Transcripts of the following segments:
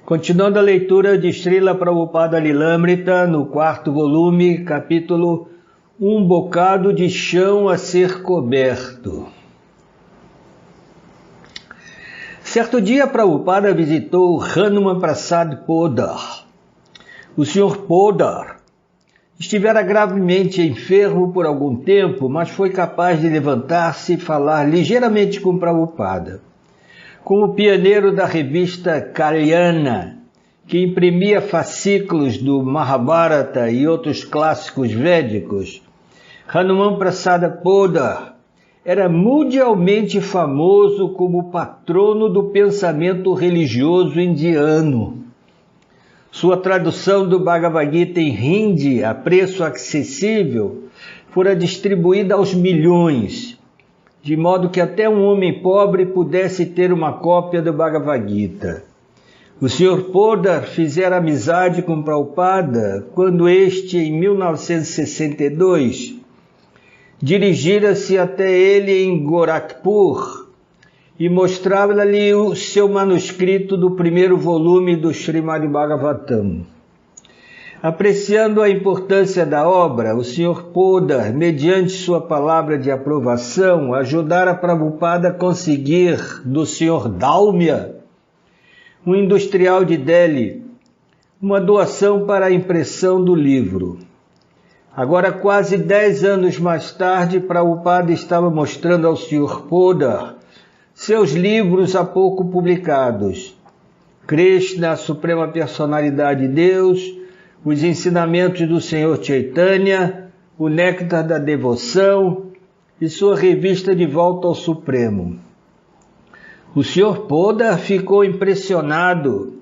Continuando a leitura de Srila Prabhupada Lilamrita, no 4º volume, capítulo Um Bocado de Chão a Ser Coberto. Certo dia, Prabhupada visitou Hanuman Prasad Podar. O Sr. Podar estivera gravemente enfermo por algum tempo, mas foi capaz de levantar-se e falar ligeiramente com Prabhupada. Como pioneiro da revista Kalyana, que imprimia fascículos do Mahabharata e outros clássicos védicos, Hanuman Prasad Podar era mundialmente famoso como patrono do pensamento religioso indiano. Sua tradução do Bhagavad Gita em Hindi, a preço acessível, fora distribuída aos milhões, de modo que até um homem pobre pudesse ter uma cópia do Bhagavad Gita. O Sr. Podar fizera amizade com Prabhupada quando este, em 1962, dirigira-se até ele em Gorakhpur e mostrava-lhe o seu manuscrito do 1º volume do Srimad Bhagavatam. Apreciando a importância da obra, o Sr. Podar, mediante sua palavra de aprovação, ajudara Prabhupada a conseguir do Sr. Dalmia, um industrial de Delhi, uma doação para a impressão do livro. Agora, quase 10 anos mais tarde, Prabhupada estava mostrando ao Sr. Podar seus livros há pouco publicados: Krishna, a Suprema Personalidade de Deus, os ensinamentos do Senhor Chaitanya, o Néctar da Devoção e sua revista De Volta ao Supremo. O Sr. Podar ficou impressionado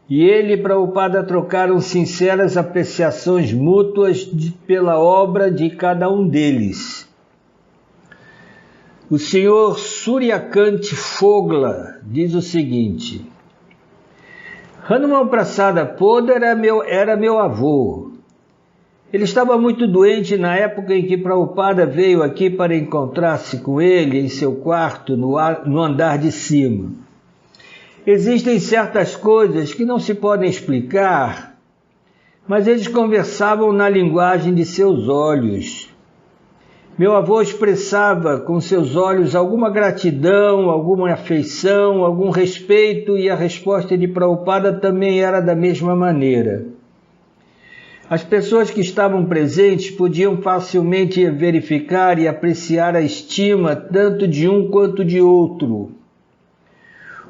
e ele e Prabhupada trocaram sinceras apreciações mútuas pela obra de cada um deles. O Sr. Suryakant Fogla diz o seguinte: Hanuman Prasad Podar era meu avô. Ele estava muito doente na época em que Prabhupada veio aqui para encontrar-se com ele em seu quarto no andar de cima. Existem certas coisas que não se podem explicar, mas eles conversavam na linguagem de seus olhos. Meu avô expressava com seus olhos alguma gratidão, alguma afeição, algum respeito, e a resposta de Prabhupada também era da mesma maneira. As pessoas que estavam presentes podiam facilmente verificar e apreciar a estima tanto de um quanto de outro.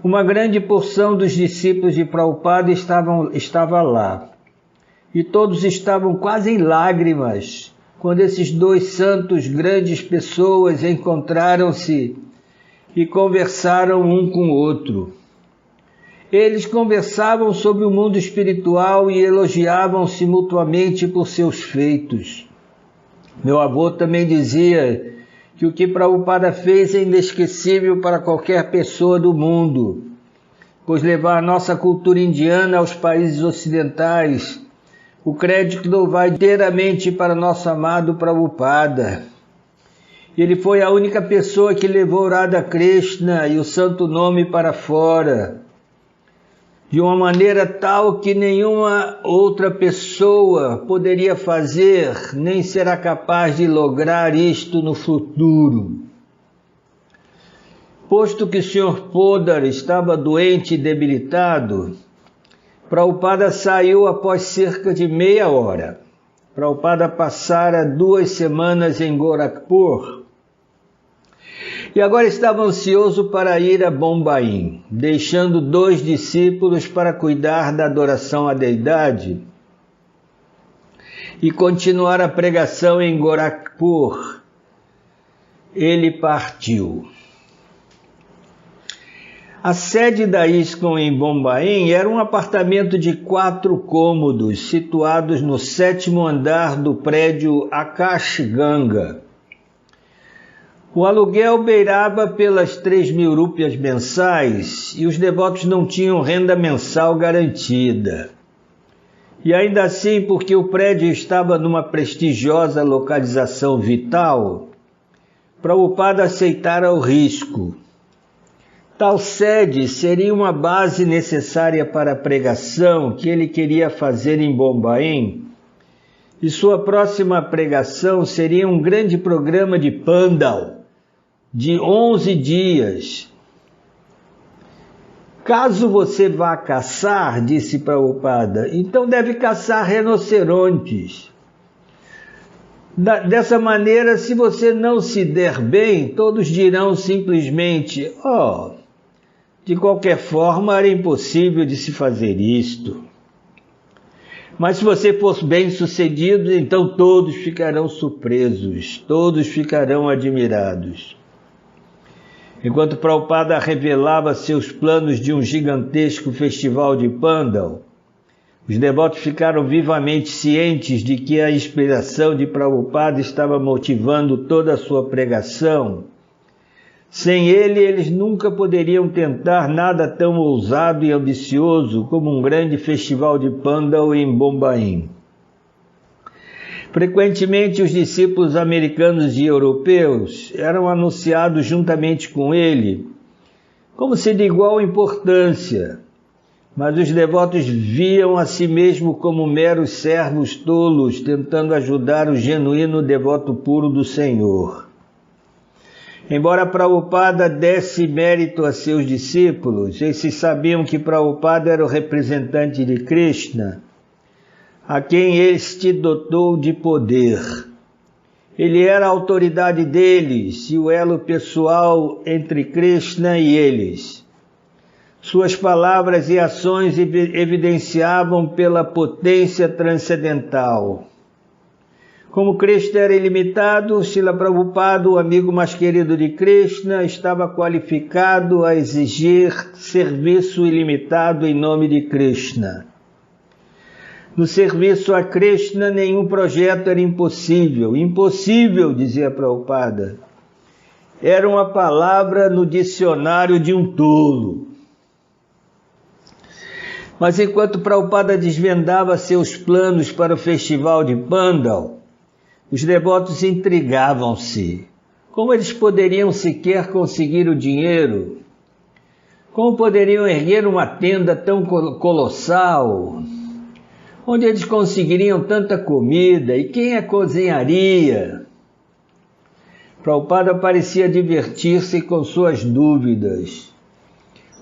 Uma grande porção dos discípulos de Prabhupada estava lá, e todos estavam quase em lágrimas quando esses dois santos, grandes pessoas, encontraram-se e conversaram um com o outro. Eles conversavam sobre o mundo espiritual e elogiavam-se mutuamente por seus feitos. Meu avô também dizia que o que Prabhupada fez é inesquecível para qualquer pessoa do mundo, pois levar a nossa cultura indiana aos países ocidentais, o crédito vai inteiramente para nosso amado Prabhupada. Ele foi a única pessoa que levou Radha Krishna e o santo nome para fora, de uma maneira tal que nenhuma outra pessoa poderia fazer, nem será capaz de lograr isto no futuro. Posto que o Sr. Podar estava doente e debilitado, Prabhupada saiu após cerca de meia hora. Prabhupada passara 2 semanas em Gorakhpur e agora estava ansioso para ir a Bombaim, deixando 2 discípulos para cuidar da adoração à deidade e continuar a pregação em Gorakhpur. Ele partiu. A sede da ISKCON em Bombaim era um apartamento de 4 cômodos, situados no 7º andar do prédio Akash Ganga. O aluguel beirava pelas 3.000 rúpias mensais e os devotos não tinham renda mensal garantida. E ainda assim, porque o prédio estava numa prestigiosa localização vital, Prabhupada aceitara o risco. Tal sede seria uma base necessária para a pregação que ele queria fazer em Bombaim, e sua próxima pregação seria um grande programa de Pandal, de 11 dias. Caso você vá caçar, disse Prabhupada, então deve caçar rinocerontes. Dessa maneira, se você não se der bem, todos dirão simplesmente, de qualquer forma era impossível de se fazer isto. Mas se você for bem-sucedido, então todos ficarão surpresos, todos ficarão admirados. Enquanto Prabhupada revelava seus planos de um gigantesco festival de Pandal, os devotos ficaram vivamente cientes de que a inspiração de Prabhupada estava motivando toda a sua pregação. Sem ele, eles nunca poderiam tentar nada tão ousado e ambicioso como um grande festival de Pandal em Bombaim. Frequentemente, os discípulos americanos e europeus eram anunciados juntamente com ele, como se de igual importância, mas os devotos viam a si mesmos como meros servos tolos, tentando ajudar o genuíno devoto puro do Senhor. Embora Prabhupada desse mérito a seus discípulos, esses sabiam que Prabhupada era o representante de Krishna, a quem este dotou de poder. Ele era a autoridade deles e o elo pessoal entre Krishna e eles. Suas palavras e ações evidenciavam pela potência transcendental. Como Krishna era ilimitado, Srila Prabhupada, o amigo mais querido de Krishna, estava qualificado a exigir serviço ilimitado em nome de Krishna. No serviço a Krishna, nenhum projeto era impossível. Impossível, dizia Prabhupada, era uma palavra no dicionário de um tolo. Mas enquanto Prabhupada desvendava seus planos para o festival de Pandal, os devotos intrigavam-se. Como eles poderiam sequer conseguir o dinheiro? Como poderiam erguer uma tenda tão colossal? Onde eles conseguiriam tanta comida? E quem a cozinharia? Prabhupada parecia divertir-se com suas dúvidas.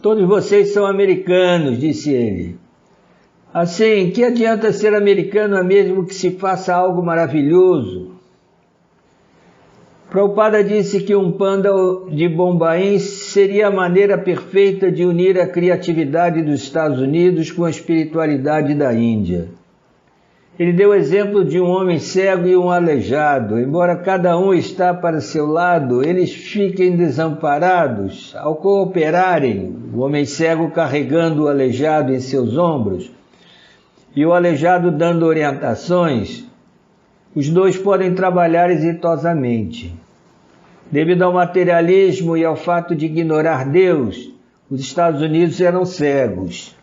Todos vocês são americanos, disse ele. Assim, que adianta ser americano mesmo que se faça algo maravilhoso? Prabhupada disse que um Pandal de Bombaim seria a maneira perfeita de unir a criatividade dos Estados Unidos com a espiritualidade da Índia. Ele deu o exemplo de um homem cego e um aleijado. Embora cada um está para seu lado, eles fiquem desamparados ao cooperarem, o homem cego carregando o aleijado em seus ombros e o aleijado dando orientações. Os dois podem trabalhar exitosamente. Devido ao materialismo e ao fato de ignorar Deus, os Estados Unidos eram cegos.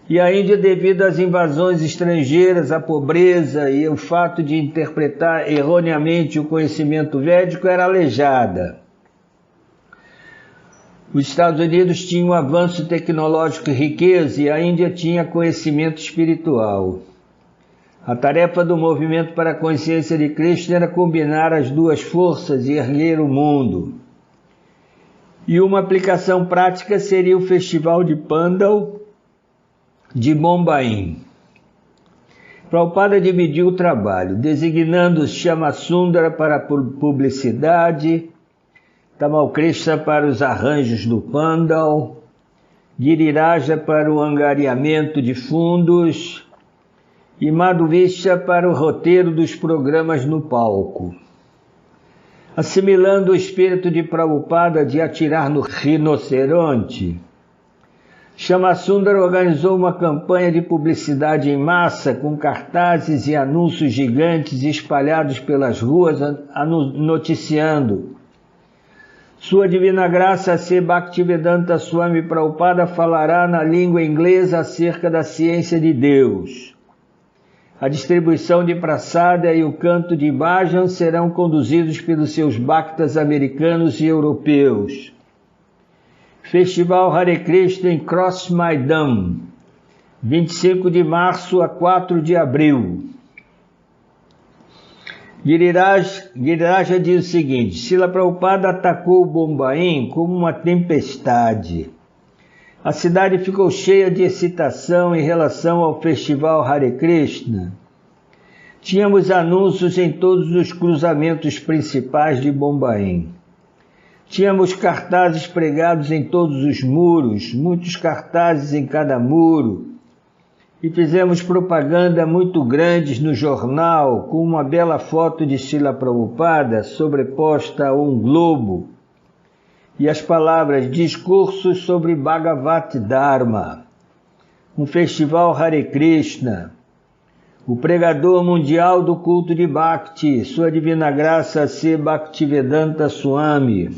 E a Índia, devido às invasões estrangeiras, à pobreza e ao fato de interpretar erroneamente o conhecimento védico, era aleijada. Os Estados Unidos tinham avanço tecnológico e riqueza, e a Índia tinha conhecimento espiritual. A tarefa do movimento para a consciência de Krishna era combinar as duas forças e erguer o mundo. E uma aplicação prática seria o Festival de Pandal de Bombaim. Prabhupada dividiu o trabalho, designando Shyamasundara para a publicidade, Tamal Krishna para os arranjos do Pandal, Giriraja para o angariamento de fundos e Madhuvishya para o roteiro dos programas no palco. Assimilando o espírito de Prabhupada de atirar no rinoceronte, Shyamasundara organizou uma campanha de publicidade em massa com cartazes e anúncios gigantes espalhados pelas ruas noticiando: Sua Divina Graça C. Bhaktivedanta Swami Prabhupada falará na língua inglesa acerca da ciência de Deus. A distribuição de prasada e o canto de bhajan serão conduzidos pelos seus bhaktas americanos e europeus. Festival Hare Krishna em Cross Maidan, 25 de março a 4 de abril. Giriraja diz o seguinte: Srila Prabhupada atacou Bombaim como uma tempestade. A cidade ficou cheia de excitação em relação ao festival Hare Krishna. Tínhamos anúncios em todos os cruzamentos principais de Bombaim. Tínhamos cartazes pregados em todos os muros, muitos cartazes em cada muro. E fizemos propaganda muito grandes no jornal, com uma bela foto de Srila Prabhupada sobreposta a um globo, e as palavras discursos sobre Bhagavad Dharma, um festival Hare Krishna, o pregador mundial do culto de Bhakti, Sua Divina Graça C. Bhaktivedanta Swami.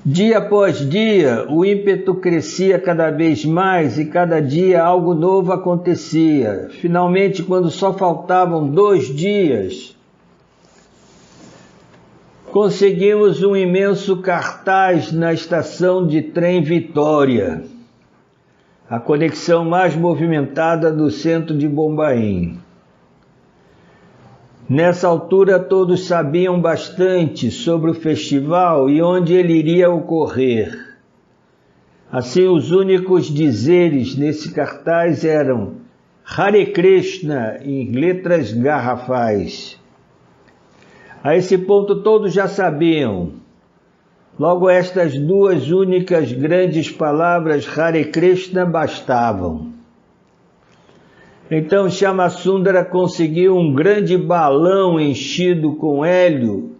Dia após dia, o ímpeto crescia cada vez mais e cada dia algo novo acontecia. Finalmente, quando só faltavam 2 dias, conseguimos um imenso cartaz na estação de trem Vitória, a conexão mais movimentada do centro de Bombaim. Nessa altura todos sabiam bastante sobre o festival e onde ele iria ocorrer. Assim, os únicos dizeres nesse cartaz eram Hare Krishna em letras garrafais. A esse ponto todos já sabiam. Logo estas 2 únicas grandes palavras Hare Krishna bastavam. Então Shyamasundara conseguiu um grande balão enchido com hélio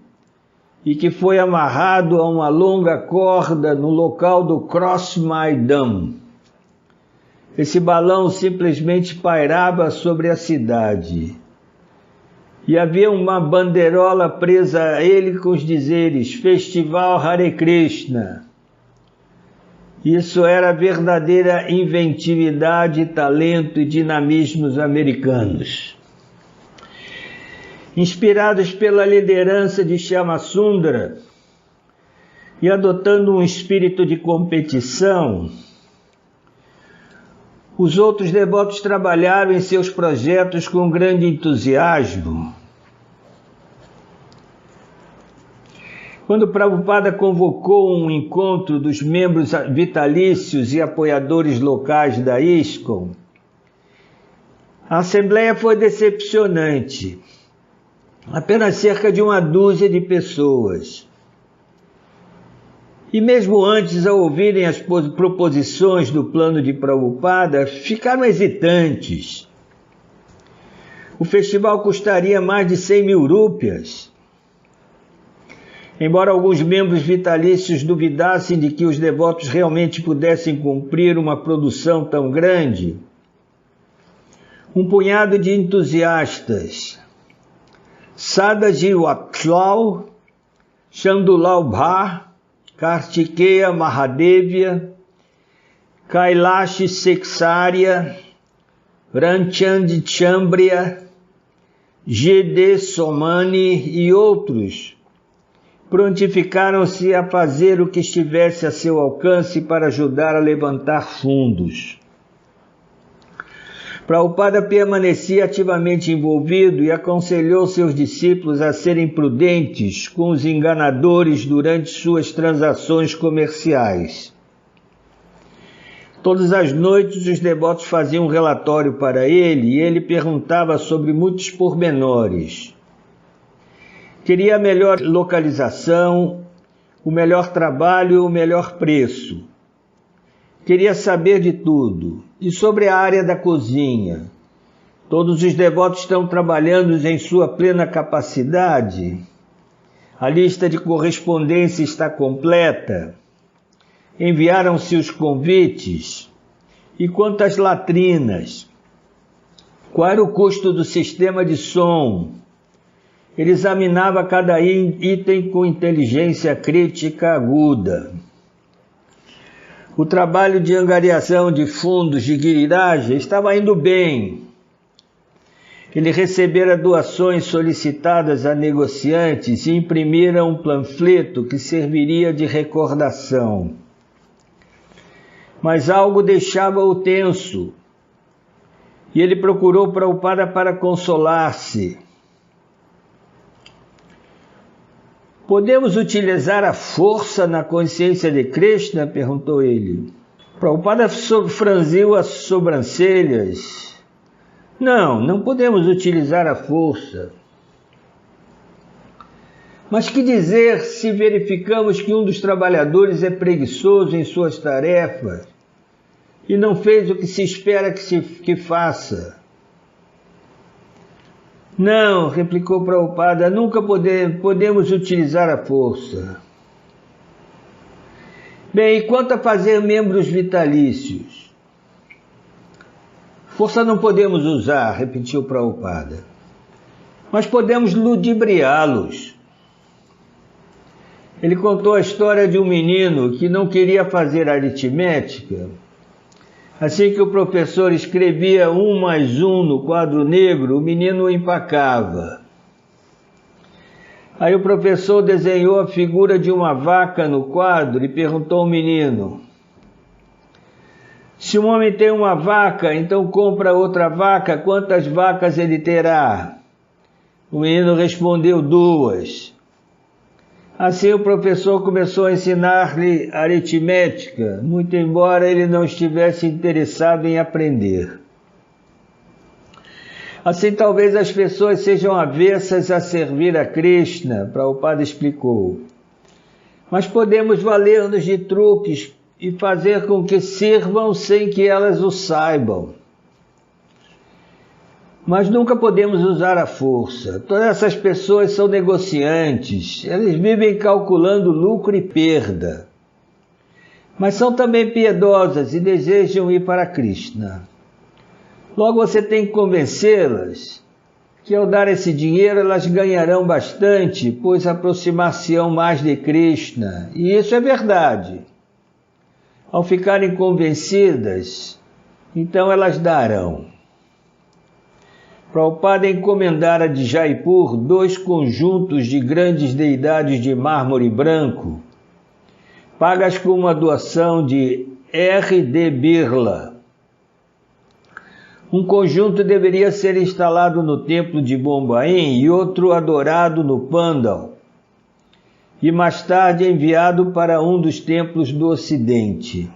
e que foi amarrado a uma longa corda no local do Cross Maidan. Esse balão simplesmente pairava sobre a cidade. E havia uma bandeirola presa a ele com os dizeres Festival Hare Krishna. Isso era verdadeira inventividade, talento e dinamismo americanos. Inspirados pela liderança de Shyamasundara e adotando um espírito de competição, os outros devotos trabalharam em seus projetos com grande entusiasmo. Quando Prabhupada convocou um encontro dos membros vitalícios e apoiadores locais da ISKCON, a assembleia foi decepcionante. Apenas cerca de 1 dúzia de pessoas. E mesmo antes, ao ouvirem as proposições do plano de Prabhupada, ficaram hesitantes. O festival custaria mais de 100.000 rúpias. Embora alguns membros vitalícios duvidassem de que os devotos realmente pudessem cumprir uma produção tão grande, um punhado de entusiastas, Sadaji Watslao, Chandulal Bhar, Kartikeya Mahadevya, Kailash Seksarya, Ramchand Chambria, G.D. Somani e outros prontificaram-se a fazer o que estivesse a seu alcance para ajudar a levantar fundos. Prabhupada permanecia ativamente envolvido e aconselhou seus discípulos a serem prudentes com os enganadores durante suas transações comerciais. Todas as noites os devotos faziam um relatório para ele e ele perguntava sobre muitos pormenores. Queria a melhor localização, o melhor trabalho, o melhor preço. Queria saber de tudo. E sobre a área da cozinha? Todos os devotos estão trabalhando em sua plena capacidade? A lista de correspondência está completa? Enviaram-se os convites? E quanto às latrinas? Qual era o custo do sistema de som? Ele examinava cada item com inteligência crítica aguda. O trabalho de angariação de fundos de Giriraja estava indo bem. Ele recebera doações solicitadas a negociantes e imprimira um panfleto que serviria de recordação. Mas algo deixava-o tenso, e ele procurou Prabhupada para consolar-se. Podemos utilizar a força na consciência de Krishna? Perguntou ele. Prabhupada franziu as sobrancelhas. Não podemos utilizar a força. Mas que dizer se verificamos que um dos trabalhadores é preguiçoso em suas tarefas e não fez o que se espera que faça? Não, replicou Prabhupada, nunca podemos utilizar a força. Bem, e quanto a fazer membros vitalícios? Força não podemos usar, repetiu Prabhupada, mas podemos ludibriá-los. Ele contou a história de um menino que não queria fazer aritmética. Assim que o professor escrevia 1 mais 1 no quadro negro, o menino o empacava. Aí o professor desenhou a figura de uma vaca no quadro e perguntou ao menino: se um homem tem uma vaca, então compra outra vaca, quantas vacas ele terá? O menino respondeu: 2. Assim o professor começou a ensinar-lhe aritmética, muito embora ele não estivesse interessado em aprender. Assim talvez as pessoas sejam avessas a servir a Krishna, Prabhupada explicou. Mas podemos valer-nos de truques e fazer com que sirvam sem que elas o saibam. Mas nunca podemos usar a força. Todas essas pessoas são negociantes. Eles vivem calculando lucro e perda. Mas são também piedosas e desejam ir para Krishna. Logo você tem que convencê-las que ao dar esse dinheiro elas ganharão bastante, pois aproximar-se-ão mais de Krishna. E isso é verdade. Ao ficarem convencidas, então elas darão. Prabhupada encomendara de Jaipur 2 conjuntos de grandes deidades de mármore branco, pagas com uma doação de R.D. Birla. Um conjunto deveria ser instalado no templo de Bombaim e outro adorado no Pandal, e mais tarde enviado para um dos templos do Ocidente.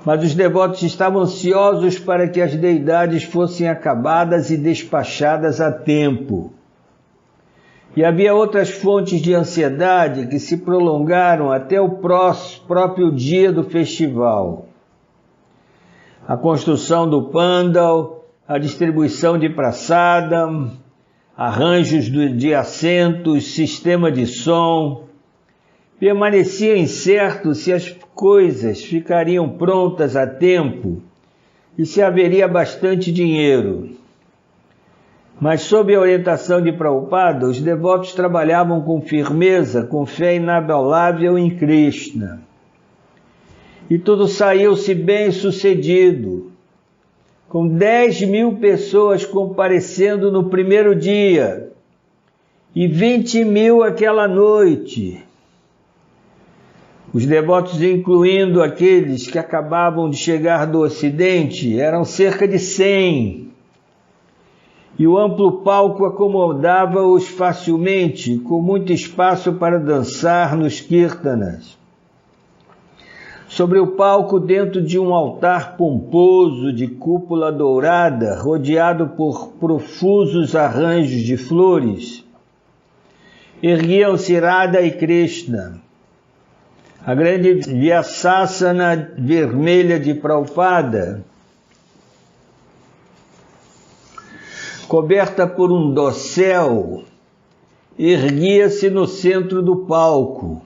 Mas os devotos estavam ansiosos para que as deidades fossem acabadas e despachadas a tempo. E havia outras fontes de ansiedade que se prolongaram até o próprio dia do festival. A construção do pandal, a distribuição de prasadam, arranjos de assentos, sistema de som. Permanecia incerto se as coisas ficariam prontas a tempo e se haveria bastante dinheiro. Mas sob a orientação de Prabhupada, os devotos trabalhavam com firmeza, com fé inabalável em Krishna. E tudo saiu-se bem sucedido, com 10.000 pessoas comparecendo no primeiro dia e 20.000 aquela noite. Os devotos, incluindo aqueles que acabavam de chegar do Ocidente, eram cerca de 100. E o amplo palco acomodava-os facilmente, com muito espaço para dançar nos kirtanas. Sobre o palco, dentro de um altar pomposo de cúpula dourada, rodeado por profusos arranjos de flores, erguiam-se Radha e Krishna. A grande Vyasasana vermelha de Prabhupada, coberta por um dossel, erguia-se no centro do palco.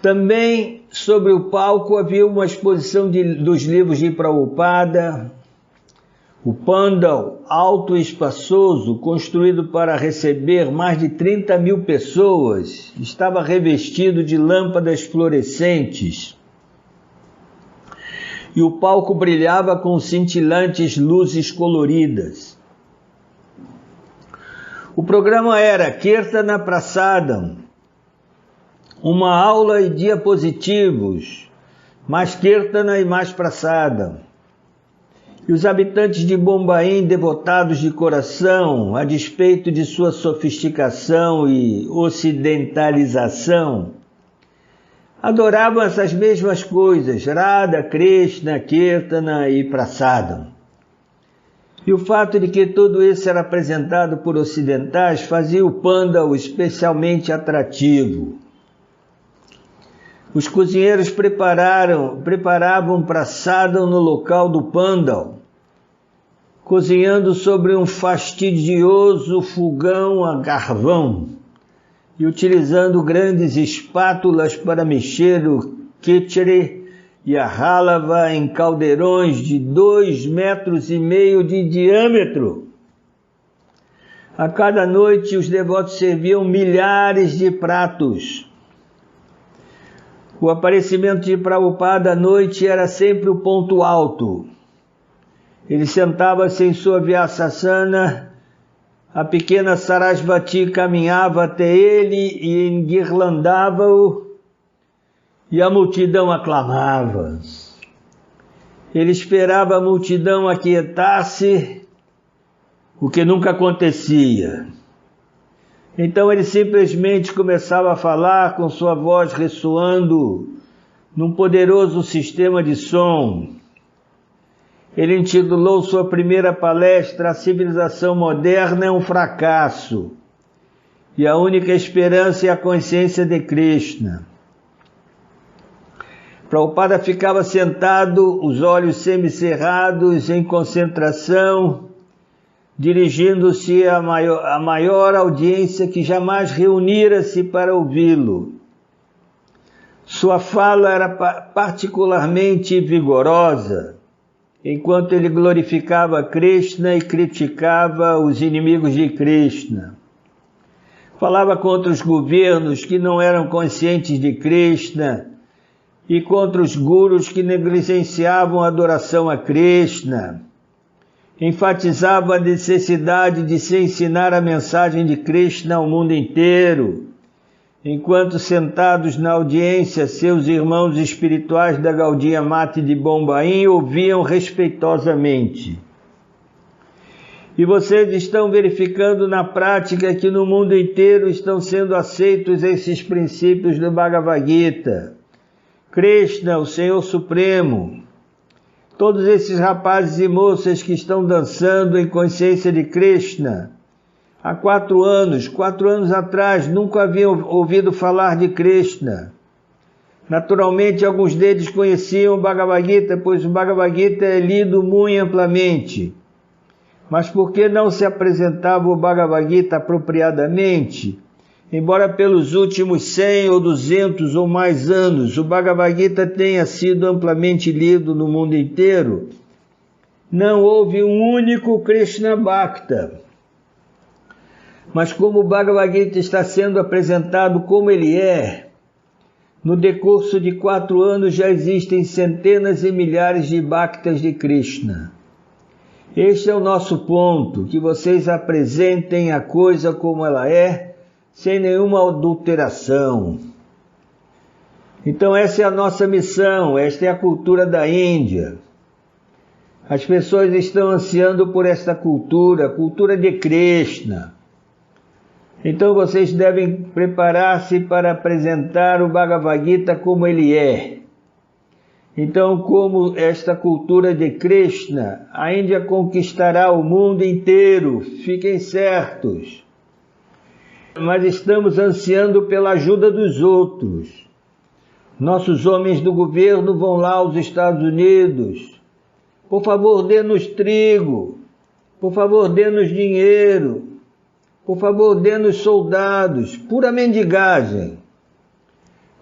Também sobre o palco havia uma exposição dos livros de Prabhupada. O pandal, alto e espaçoso, construído para receber mais de 30.000 pessoas, estava revestido de lâmpadas fluorescentes. e o palco brilhava com cintilantes luzes coloridas. O programa era Kirtana Prasadam, uma aula e diapositivos, mais Kirtana e mais Prasadam. E os habitantes de Bombaim, devotados de coração, a despeito de sua sofisticação e ocidentalização, adoravam essas mesmas coisas, Radha, Krishna, Kirtana e Prasadam. E o fato de que tudo isso era apresentado por ocidentais fazia o Pandal especialmente atrativo. Os cozinheiros preparavam prasadam no local do Pandal, cozinhando sobre um fastidioso fogão a carvão e utilizando grandes espátulas para mexer o khichdi e a halava em caldeirões de 2,5 metros de diâmetro. A cada noite os devotos serviam milhares de pratos. O aparecimento de Prabhupada à noite era sempre o ponto alto. Ele sentava-se em sua Vyasasana, a pequena Sarasvati caminhava até ele e enguirlandava-o, e a multidão aclamava. Ele esperava a multidão aquietar-se, o que nunca acontecia. Então ele simplesmente começava a falar com sua voz ressoando num poderoso sistema de som. Ele intitulou sua primeira palestra A Civilização Moderna é um Fracasso e a única esperança é a consciência de Krishna. Prabhupada ficava sentado, os olhos semicerrados, em concentração, dirigindo-se à maior audiência que jamais reunira-se para ouvi-lo. Sua fala era particularmente vigorosa, enquanto ele glorificava Krishna e criticava os inimigos de Krishna. Falava contra os governos que não eram conscientes de Krishna e contra os gurus que negligenciavam a adoração a Krishna. Enfatizava a necessidade de se ensinar a mensagem de Krishna ao mundo inteiro, enquanto sentados na audiência, seus irmãos espirituais da Gaudiya Mata de Bombaim ouviam respeitosamente. E vocês estão verificando na prática que no mundo inteiro estão sendo aceitos esses princípios do Bhagavad Gita. Krishna, o Senhor Supremo. Todos esses rapazes e moças que estão dançando em consciência de Krishna, há 4 anos atrás, nunca haviam ouvido falar de Krishna. Naturalmente, alguns deles conheciam o Bhagavad Gita, pois o Bhagavad Gita é lido muito amplamente. Mas por que não se apresentava o Bhagavad Gita apropriadamente? Embora pelos últimos 100 ou 200 ou mais anos o Bhagavad Gita tenha sido amplamente lido no mundo inteiro, não houve um único Krishna Bhakta. Mas como o Bhagavad Gita está sendo apresentado como ele é, no decurso de 4 anos já existem centenas e milhares de Bhaktas de Krishna. Este é o nosso ponto, que vocês apresentem a coisa como ela é, sem nenhuma adulteração. Então essa é a nossa missão, esta é a cultura da Índia. As pessoas estão ansiando por esta cultura, a cultura de Krishna. Então vocês devem preparar-se para apresentar o Bhagavad Gita como ele é. Então, como esta cultura de Krishna, a Índia conquistará o mundo inteiro, fiquem certos. Mas estamos ansiando pela ajuda dos outros. Nossos homens do governo vão lá aos Estados Unidos. Por favor, dê-nos trigo. Por favor, dê-nos dinheiro. Por favor, dê-nos soldados. Pura mendigagem.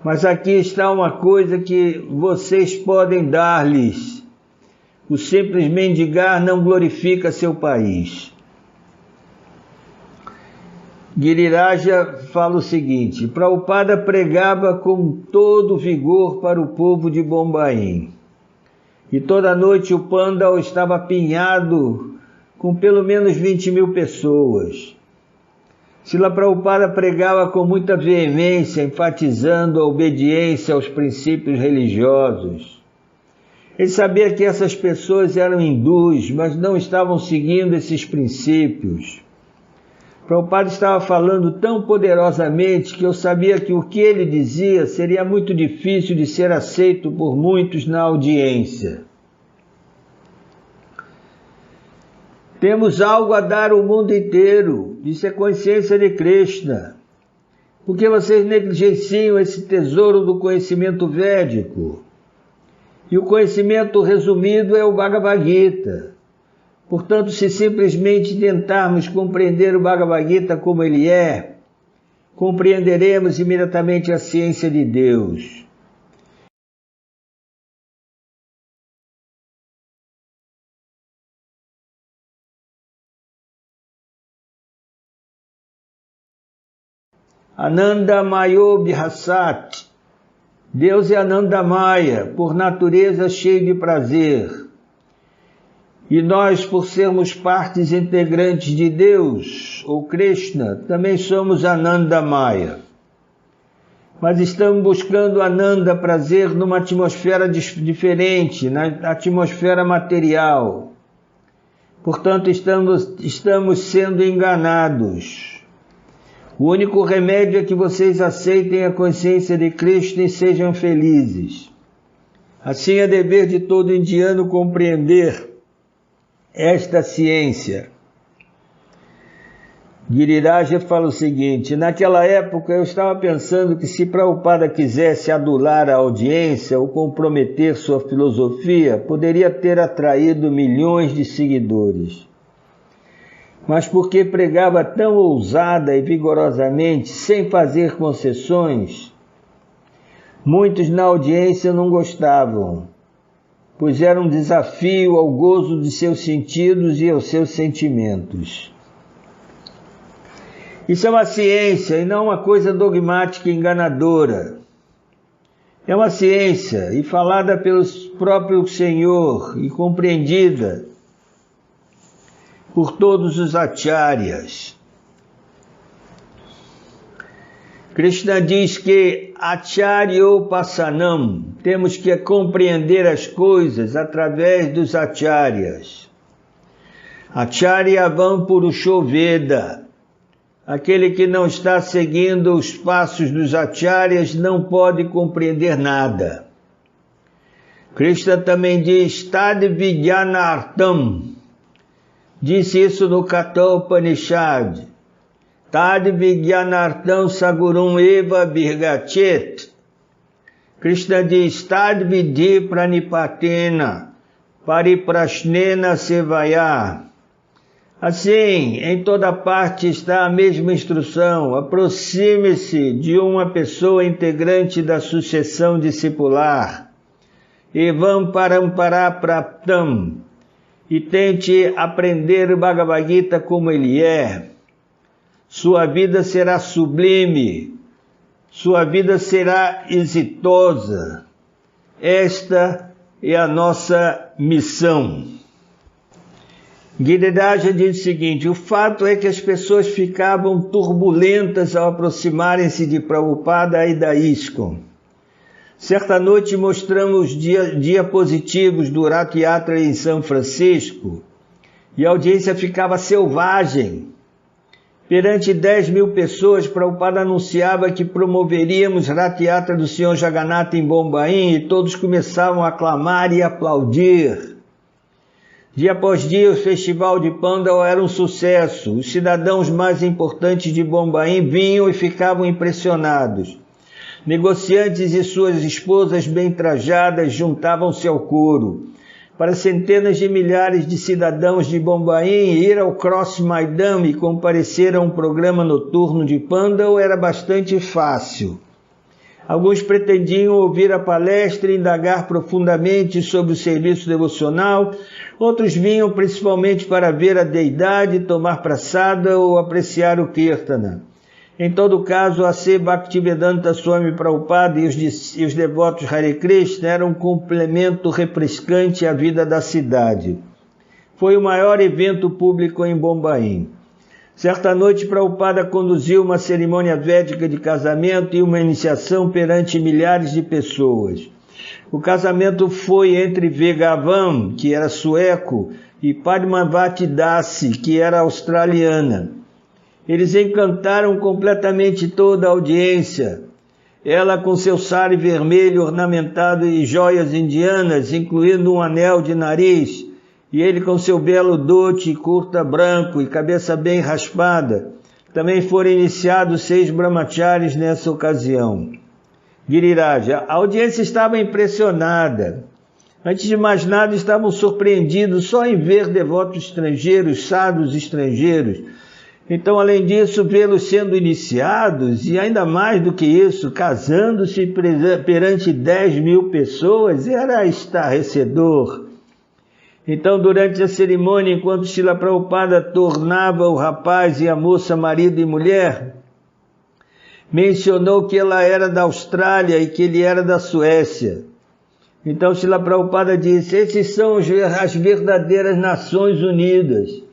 Mas aqui está uma coisa que vocês podem dar-lhes. O simples mendigar não glorifica seu país. Giriraja fala o seguinte: Prabhupada pregava com todo vigor para o povo de Bombaim. E toda noite o Pandal estava apinhado com pelo menos 20.000 pessoas. Srila Prabhupada pregava com muita veemência, enfatizando a obediência aos princípios religiosos. Ele sabia que essas pessoas eram hindus, mas não estavam seguindo esses princípios. Prabhupada estava falando tão poderosamente que eu sabia que o que ele dizia seria muito difícil de ser aceito por muitos na audiência. Temos algo a dar ao mundo inteiro, isso é consciência de Krishna. Por que vocês negligenciam esse tesouro do conhecimento védico? E o conhecimento resumido é o Bhagavad Gita. Portanto, se simplesmente tentarmos compreender o Bhagavad Gita como ele é, compreenderemos imediatamente a ciência de Deus. Anandamayo Bhasat. Deus é Anandamaya, por natureza cheio de prazer. E nós, por sermos partes integrantes de Deus, ou Krishna, também somos Anandamaya. Mas estamos buscando Ananda, prazer, numa atmosfera diferente, na atmosfera material. Portanto, estamos sendo enganados. O único remédio é que vocês aceitem a consciência de Krishna e sejam felizes. Assim é dever de todo indiano compreender esta ciência. Giriraja fala o seguinte: naquela época eu estava pensando que se Prabhupada quisesse adular a audiência ou comprometer sua filosofia, poderia ter atraído milhões de seguidores. Mas porque pregava tão ousada e vigorosamente, sem fazer concessões, muitos na audiência não gostavam, pois era um desafio ao gozo de seus sentidos e aos seus sentimentos. Isso é uma ciência e não uma coisa dogmática e enganadora. É uma ciência e falada pelo próprio Senhor e compreendida por todos os acharyas. Krishna diz que acharyopasanam, temos que compreender as coisas através dos acharyas. Acharyavam Purusho Veda. Aquele que não está seguindo os passos dos acharyas não pode compreender nada. Krishna também diz Tad Vijnanartam. Disse isso no Katha Upanishad. Tad Vijnanartam Sagurum Eva Virgachet. Krishna diz Tad Vidhi Pranipatena Pariprashnena Sevaya. Assim, em toda parte está a mesma instrução. Aproxime-se de uma pessoa integrante da sucessão discipular. Evam Parampara Praptam. E tente aprender o Bhagavad Gita como ele é. Sua vida será sublime. Sua vida será exitosa. Esta é a nossa missão. Giriraja diz o seguinte: o fato é que as pessoas ficavam turbulentas ao aproximarem-se de Prabhupada e da ISKCON. Certa noite mostramos diapositivos do Rath Yatra em São Francisco e a audiência ficava selvagem. Perante 10.000 pessoas, Prabhupada anunciava que promoveríamos Rath Yatra do Senhor Jagannatha em Bombaim e todos começavam a aclamar e aplaudir. Dia após dia, o festival de Pandal era um sucesso. Os cidadãos mais importantes de Bombaim vinham e ficavam impressionados. Negociantes e suas esposas bem trajadas juntavam-se ao coro. Para centenas de milhares de cidadãos de Bombaim, ir ao Cross Maidan e comparecer a um programa noturno de Pandal era bastante fácil. Alguns pretendiam ouvir a palestra e indagar profundamente sobre o serviço devocional, outros vinham principalmente para ver a deidade, tomar praçada ou apreciar o Kirtana. Em todo caso, a C. Bhaktivedanta Swami Prabhupada e os devotos Hare Krishna eram um complemento refrescante à vida da cidade. Foi o maior evento público em Bombaim. Certa noite, Prabhupada conduziu uma cerimônia védica de casamento e uma iniciação perante milhares de pessoas. O casamento foi entre Vegavam, que era sueco, e Padmavati Dasi, que era australiana. Eles encantaram completamente toda a audiência. Ela com seu sari vermelho ornamentado e joias indianas, incluindo um anel de nariz, e ele com seu belo dote curta branco e cabeça bem raspada. Também foram iniciados 6 brahmacharis nessa ocasião. Giriraja, a audiência estava impressionada. Antes de mais nada, estavam surpreendidos só em ver devotos estrangeiros, sadhus estrangeiros. Então, além disso, vê-los sendo iniciados, e ainda mais do que isso, casando-se perante 10.000 pessoas, era estarrecedor. Então, durante a cerimônia, enquanto Srila Prabhupada tornava o rapaz e a moça marido e mulher, mencionou que ela era da Austrália e que ele era da Suécia. Então, Srila Prabhupada disse, esses são as verdadeiras Nações Unidas.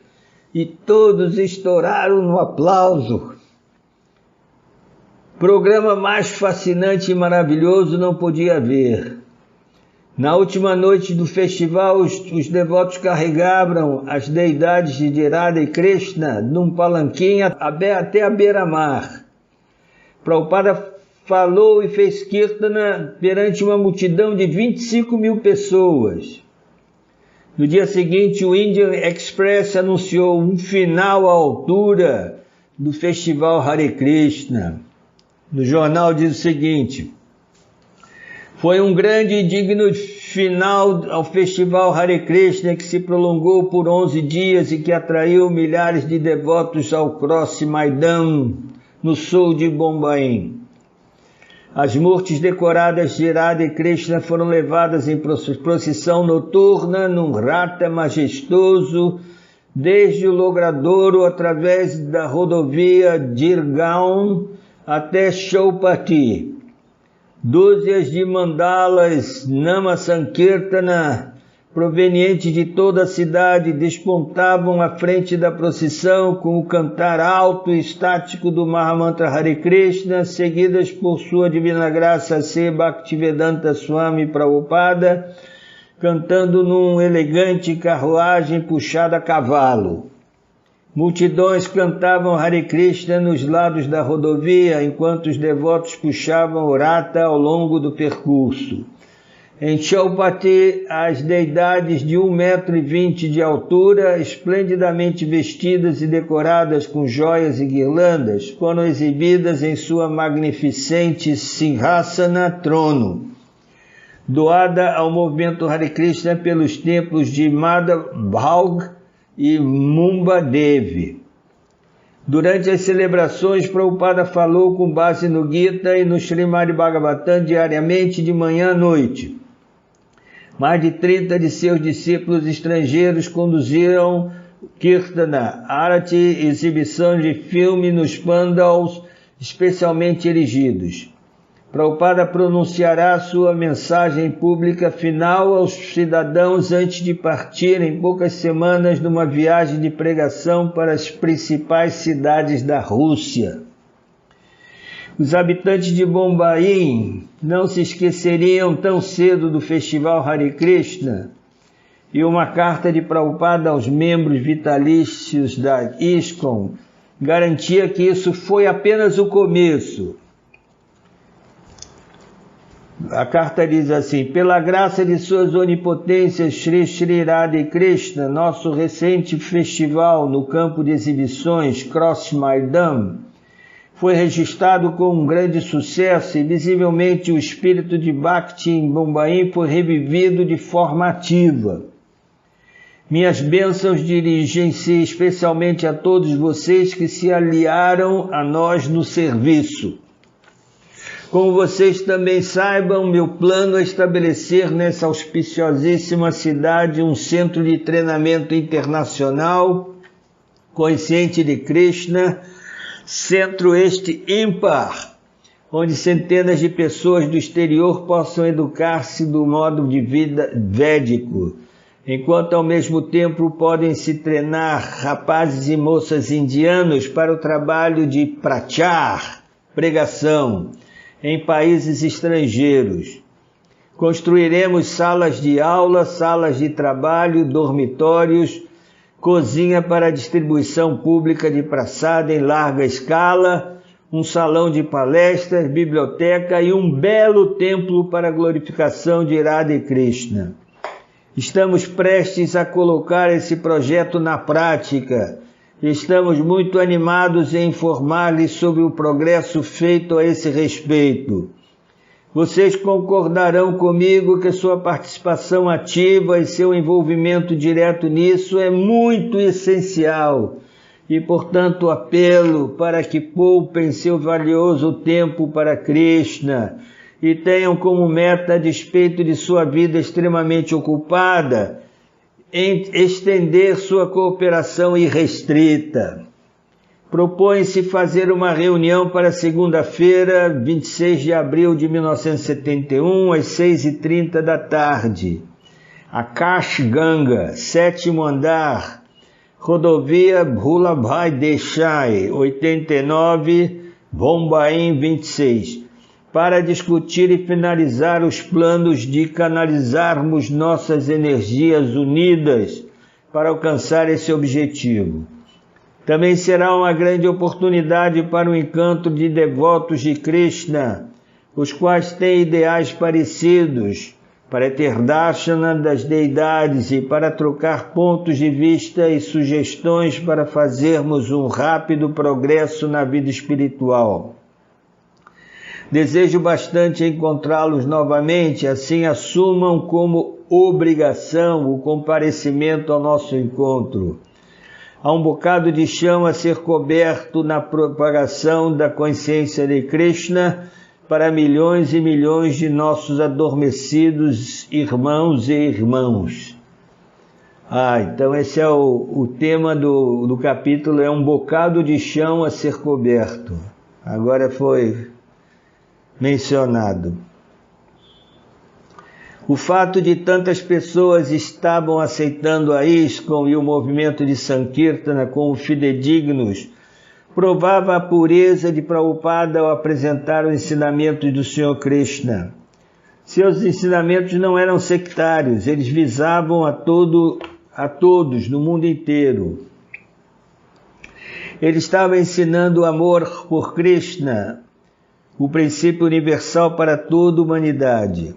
E todos estouraram no aplauso. Programa mais fascinante e maravilhoso não podia haver. Na última noite do festival, os devotos carregavam as deidades de Radha e Krishna num palanquim até a beira-mar. Prabhupada falou e fez kirtana perante uma multidão de 25.000 pessoas. No dia seguinte, o Indian Express anunciou um final à altura do festival Hare Krishna. No jornal diz o seguinte: foi um grande e digno final ao festival Hare Krishna que se prolongou por 11 dias e que atraiu milhares de devotos ao Cross Maidan, no sul de Bombaim. As murtis decoradas de Radha e Krishna foram levadas em procissão noturna num rata majestoso desde o Logradouro através da rodovia Girgaon até Chaupati. Dúzias de mandalas Nama Sankirtana provenientes de toda a cidade despontavam à frente da procissão com o cantar alto e estático do Mahamantra Hare Krishna, seguidas por sua divina graça C. Bhaktivedanta Swami Prabhupada, cantando num elegante carruagem puxada a cavalo. Multidões cantavam Hare Krishna nos lados da rodovia, enquanto os devotos puxavam o rata ao longo do percurso. Em Chaupati, as deidades de 1,20 m de altura, esplendidamente vestidas e decoradas com joias e guirlandas, foram exibidas em sua magnificente Sinhasana trono, doada ao movimento Hare Krishna pelos templos de Madhavbhaug e Mumbadevi. Durante as celebrações, Prabhupada falou com base no Gita e no Srimad Bhagavatam diariamente de manhã à noite. Mais de 30 de seus discípulos estrangeiros conduziram Kirtana, Arati e exibição de filme nos pandals especialmente erigidos. Prabhupada pronunciará sua mensagem pública final aos cidadãos antes de partir em poucas semanas numa viagem de pregação para as principais cidades da Rússia. Os habitantes de Bombaim não se esqueceriam tão cedo do festival Hare Krishna, e uma carta de Prabhupada aos membros vitalícios da ISKCON garantia que isso foi apenas o começo. A carta diz assim: pela graça de suas onipotências Shri Radha e Krishna, nosso recente festival no campo de exibições Cross Maidan foi registrado com um grande sucesso e visivelmente o espírito de Bhakti em Bombaim foi revivido de forma ativa. Minhas bênçãos dirigem-se especialmente a todos vocês que se aliaram a nós no serviço. Como vocês também saibam, meu plano é estabelecer nessa auspiciosíssima cidade um centro de treinamento internacional consciente de Krishna, Centro-Oeste ímpar, onde centenas de pessoas do exterior possam educar-se do modo de vida védico, enquanto ao mesmo tempo podem se treinar rapazes e moças indianos para o trabalho de prachar, pregação, em países estrangeiros. Construiremos salas de aula, salas de trabalho, dormitórios, cozinha para distribuição pública de praçada em larga escala, um salão de palestras, biblioteca e um belo templo para a glorificação de Radha e Krishna. Estamos prestes a colocar esse projeto na prática. Estamos muito animados em informar-lhes sobre o progresso feito a esse respeito. Vocês concordarão comigo que sua participação ativa e seu envolvimento direto nisso é muito essencial e, portanto, apelo para que poupem seu valioso tempo para Krishna e tenham como meta, a despeito de sua vida extremamente ocupada, em estender sua cooperação irrestrita. Propõe-se fazer uma reunião para segunda-feira, 26 de abril de 1971, às 6h30 da tarde. Akash Ganga, 7º andar, rodovia Bhulabhai Desai, 89, Bombaim 26, para discutir e finalizar os planos de canalizarmos nossas energias unidas para alcançar esse objetivo. Também será uma grande oportunidade para o encontro de devotos de Krishna, os quais têm ideais parecidos, para ter darshana das deidades e para trocar pontos de vista e sugestões para fazermos um rápido progresso na vida espiritual. Desejo bastante encontrá-los novamente, assim assumam como obrigação o comparecimento ao nosso encontro. Há um bocado de chão a ser coberto na propagação da consciência de Krishna para milhões e milhões de nossos adormecidos irmãos e irmãos. Então esse é o tema do capítulo, é um bocado de chão a ser coberto. Agora foi mencionado. O fato de tantas pessoas estavam aceitando a ISKCON e o movimento de Sankirtana como fidedignos provava a pureza de Prabhupada ao apresentar os ensinamentos do Sr. Krishna. Seus ensinamentos não eram sectários, eles visavam a todos no mundo inteiro. Ele estava ensinando o amor por Krishna, o princípio universal para toda a humanidade.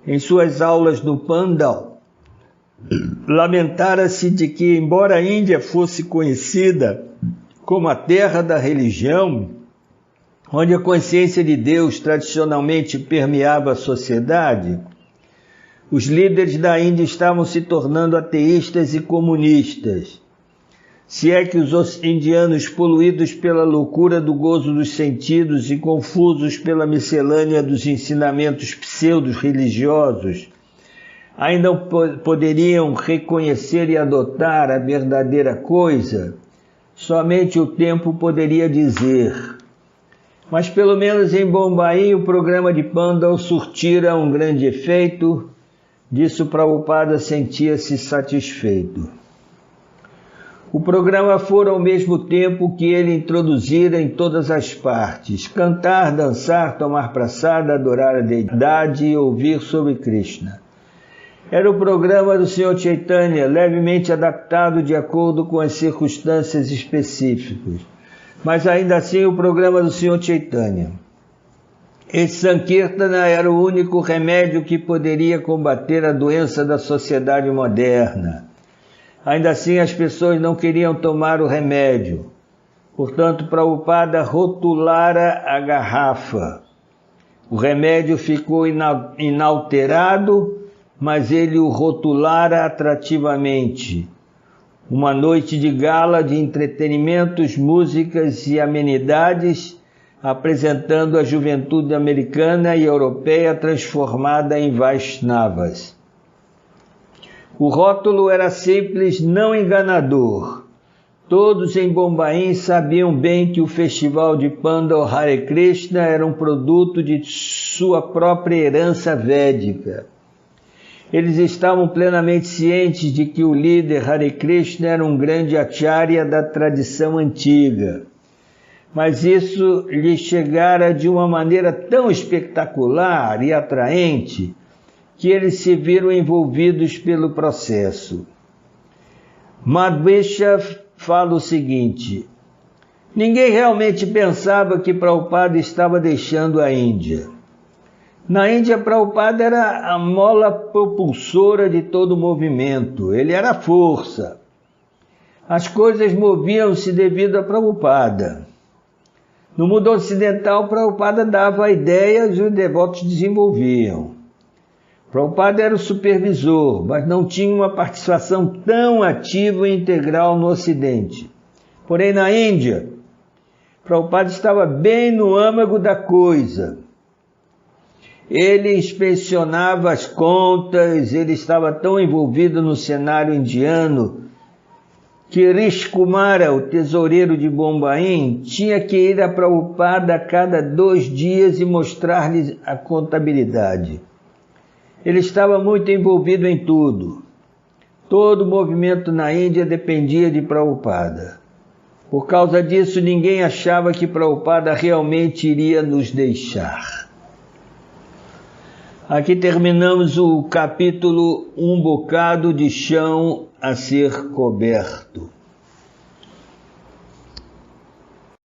Em suas aulas no Pandal, lamentara-se de que, embora a Índia fosse conhecida como a terra da religião, onde a consciência de Deus tradicionalmente permeava a sociedade, os líderes da Índia estavam se tornando ateístas e comunistas. Se é que os indianos, poluídos pela loucura do gozo dos sentidos e confusos pela miscelânea dos ensinamentos pseudo-religiosos, ainda poderiam reconhecer e adotar a verdadeira coisa, somente o tempo poderia dizer. Mas pelo menos em Bombaim o programa de Pandal surtira um grande efeito, disso Prabhupada sentia-se satisfeito. O programa fora ao mesmo tempo que ele introduzira em todas as partes: cantar, dançar, tomar praçada, adorar a deidade e ouvir sobre Krishna. Era o programa do Sr. Chaitanya, levemente adaptado de acordo com as circunstâncias específicas, mas ainda assim o programa do Sr. Chaitanya. Esse Sankirtana era o único remédio que poderia combater a doença da sociedade moderna. Ainda assim, as pessoas não queriam tomar o remédio. Portanto, Prabhupada rotulara a garrafa. O remédio ficou inalterado, mas ele o rotulara atrativamente. Uma noite de gala de entretenimentos, músicas e amenidades, apresentando a juventude americana e europeia transformada em Vaishnavas. O rótulo era simples, não enganador. Todos em Bombaim sabiam bem que o festival de Panda Hare Krishna era um produto de sua própria herança védica. Eles estavam plenamente cientes de que o líder Hare Krishna era um grande acharya da tradição antiga. Mas isso lhe chegara de uma maneira tão espetacular e atraente que eles se viram envolvidos pelo processo. Madhvesha fala o seguinte: ninguém realmente pensava que Prabhupada estava deixando a Índia. Na Índia, Prabhupada era a mola propulsora de todo o movimento, ele era a força. As coisas moviam-se devido a Prabhupada. No mundo ocidental, Prabhupada dava ideias e os devotos desenvolviam. Prabhupada era o supervisor, mas não tinha uma participação tão ativa e integral no Ocidente. Porém, na Índia, Prabhupada estava bem no âmago da coisa. Ele inspecionava as contas, ele estava tão envolvido no cenário indiano que Rishi Kumara, o tesoureiro de Bombaim, tinha que ir a Prabhupada a cada 2 dias e mostrar-lhe a contabilidade. Ele estava muito envolvido em tudo. Todo o movimento na Índia dependia de Prabhupada. Por causa disso, ninguém achava que Prabhupada realmente iria nos deixar. Aqui terminamos o capítulo Um Bocado de Chão a Ser Coberto.